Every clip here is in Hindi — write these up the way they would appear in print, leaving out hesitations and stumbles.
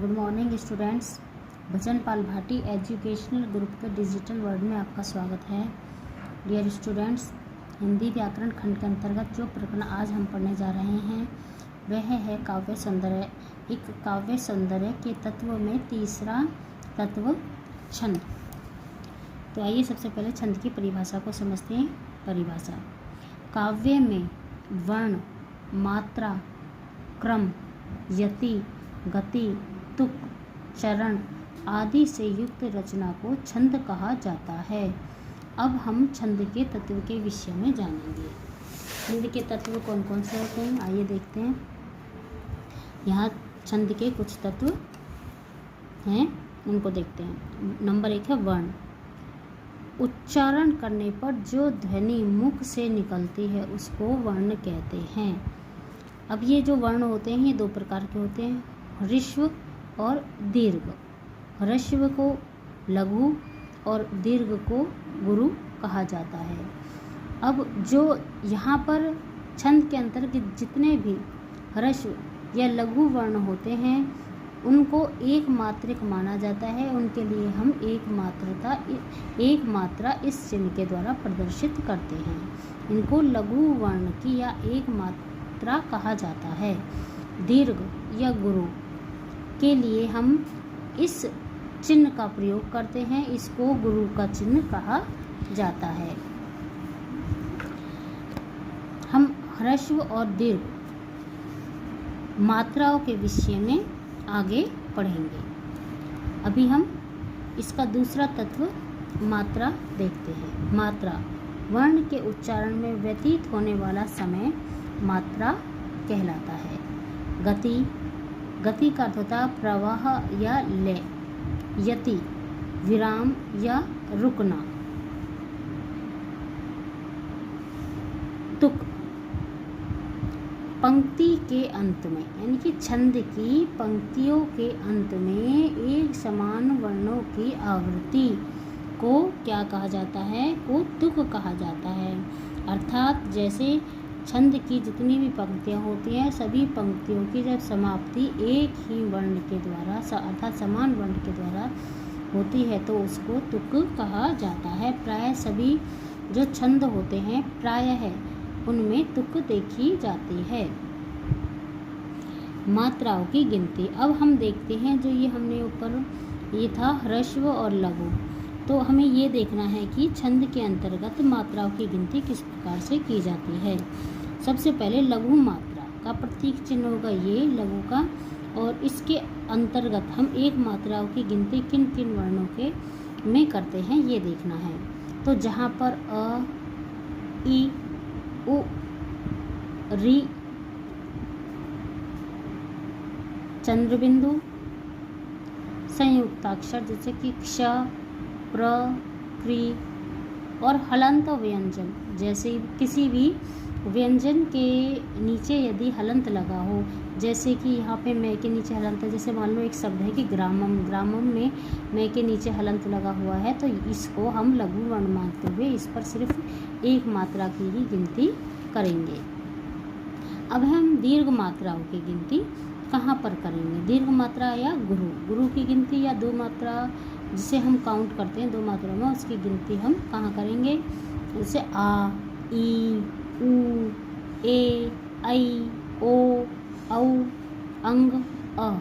Good morning students. Bhajan Pal Bhati educational group के डिजिटल वर्ल्ड में आपका स्वागत है। डियर स्टूडेंट्स, हिंदी व्याकरण खंड के अंतर्गत जो प्रकरण आज हम पढ़ने जा रहे हैं वह है काव्य सौंदर्य। एक काव्य सौंदर्य के तत्व में तीसरा तत्व छंद। तो आइए सबसे पहले छंद की परिभाषा को समझते हैं। परिभाषा: काव्य में वर्ण, मात्रा, क्रम, यति, गति, तुक, चरण आदि से युक्त रचना को छंद कहा जाता है। अब हम छंद के तत्व के विषय में जानेंगे। छंद के तत्व कौन कौन से होते हैं, आइए देखते हैं। यहाँ छंद के कुछ तत्व हैं, उनको देखते हैं। नंबर 1 है वर्ण। उच्चारण करने पर जो ध्वनि मुख से निकलती है उसको वर्ण कहते हैं। अब ये जो वर्ण होते हैं ये दो प्रकार के होते हैं, ह्रस्व और दीर्घ। ह्रस्व को लघु और दीर्घ को गुरु कहा जाता है। अब जो यहाँ पर छंद के अंतर्गत जितने भी ह्रस्व या लघु वर्ण होते हैं उनको एक मात्रिक माना जाता है। उनके लिए हम एक मात्रा इस चिन्ह के द्वारा प्रदर्शित करते हैं। इनको लघु वर्ण की या एक मात्रा कहा जाता है। दीर्घ या गुरु के लिए हम इस चिन्ह का प्रयोग करते हैं, इसको गुरु का चिन्ह कहा जाता है। हम ह्रस्व और दीर्घ मात्राओं के विषय में आगे पढ़ेंगे। अभी हम इसका दूसरा तत्व मात्रा देखते हैं। मात्रा: वर्ण के उच्चारण में व्यतीत होने वाला समय मात्रा कहलाता है। गति: गति का अर्थ होता है प्रवाह या लय। यति: विराम या रुकना। तुक: पंक्ति के अंत में, यानी कि छंद की पंक्तियों के अंत में एक समान वर्णों की आवृत्ति को क्या कहा जाता है? को तुक कहा जाता है। अर्थात जैसे छंद की जितनी भी पंक्तियाँ होती हैं सभी पंक्तियों की जब समाप्ति एक ही वर्ण के द्वारा अर्थात समान वर्ण के द्वारा होती है तो उसको तुक कहा जाता है। प्रायः सभी जो छंद होते हैं प्रायः उनमें तुक देखी जाती है। मात्राओं की गिनती: अब हम देखते हैं जो ये हमने ऊपर ये था ह्रस्व और लघु, तो हमें ये देखना है कि छंद के अंतर्गत मात्राओं की गिनती किस प्रकार से की जाती है। सबसे पहले लघु मात्रा का प्रतीक चिन्ह होगा ये लघु का, और इसके अंतर्गत हम एक मात्राओं की गिनती किन किन वर्णों के में करते हैं ये देखना है। तो जहाँ पर अ, ई, उ, री, चंद्रबिंदु, संयुक्ताक्षर जैसे कि क्ष, प्र, क्री और हलंत व्यंजन, जैसे किसी भी व्यंजन के नीचे यदि हलंत लगा हो, जैसे कि यहाँ पे मैं के नीचे हलंत है, जैसे मान लो एक शब्द है कि ग्रामम, ग्रामम में मैं के नीचे हलंत लगा हुआ है तो इसको हम लघु वर्ण मानते हुए इस पर सिर्फ एक मात्रा की ही गिनती करेंगे। अब हम दीर्घ मात्राओं की गिनती कहाँ पर करेंगे? दीर्घ मात्रा या गुरु की गिनती या दो मात्रा जिसे हम काउंट करते हैं दो मात्रा में, उसकी गिनती हम कहाँ करेंगे? जैसे आ, ई, उ, ए, ऐ, ओ, औ, अंग, अ,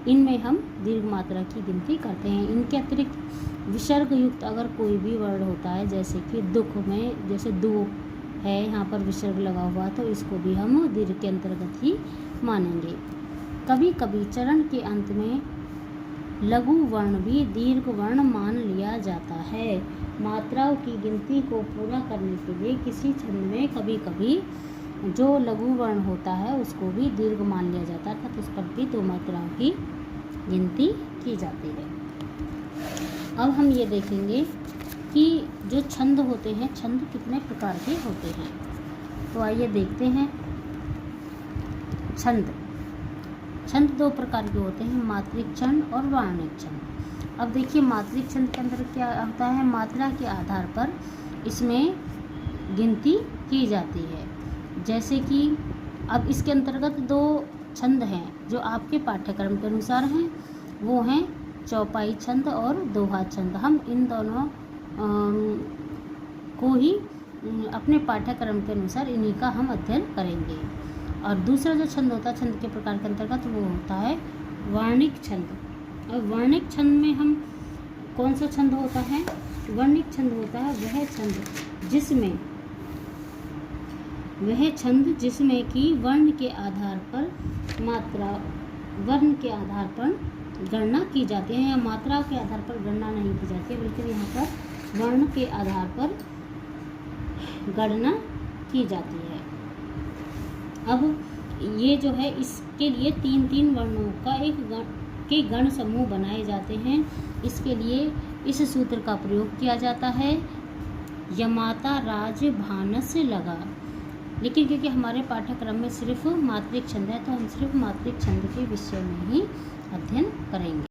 इनमें हम दीर्घ मात्रा की गिनती करते हैं। इनके अतिरिक्त विसर्ग युक्त अगर कोई भी वर्ण होता है, जैसे कि दुख में जैसे दो है यहाँ पर विसर्ग लगा हुआ, तो इसको भी हम दीर्घ के अंतर्गत ही मानेंगे। कभी कभी चरण के अंत में लघु वर्ण भी दीर्घ वर्ण मान लिया जाता है। मात्राओं की गिनती को पूरा करने के लिए किसी छंद में कभी कभी जो लघु वर्ण होता है उसको भी दीर्घ मान लिया जाता है, अर्थात उस पर भी दो मात्राओं की गिनती की जाती है। अब हम ये देखेंगे कि जो छंद होते हैं छंद कितने प्रकार के होते हैं। तो आइए देखते हैं। छंद दो प्रकार के होते हैं, मात्रिक छंद और वार्णिक छंद। अब देखिए मात्रिक छंद के अंदर क्या होता है? मात्रा के आधार पर इसमें गिनती की जाती है। जैसे कि अब इसके अंतर्गत दो छंद हैं जो आपके पाठ्यक्रम के अनुसार हैं। वो हैं चौपाई छंद और दोहा छंद। हम इन दोनों को ही अपने पाठ्यक्रम के अनुसार इन्हीं का हम अध्ययन करेंगे। और दूसरा जो छंद होता है छंद के प्रकार के अंतर्गत वो होता है वर्णिक छंद। और वर्णिक छंद में हम कौन सा छंद होता है? वर्णिक छंद होता है वह छंद जिसमें कि वर्ण के आधार पर गणना की जाती है, या मात्रा के आधार पर गणना नहीं की जाती है, बल्कि यहाँ पर वर्ण के आधार पर गणना की जाती है। अब ये जो है इसके लिए 3-3 वर्णों का के गण समूह बनाए जाते हैं। इसके लिए इस सूत्र का प्रयोग किया जाता है, यमाता राज भानस लगा। लेकिन क्योंकि हमारे पाठ्यक्रम में सिर्फ मात्रिक छंद है तो हम सिर्फ मात्रिक छंद के विषय में ही अध्ययन करेंगे।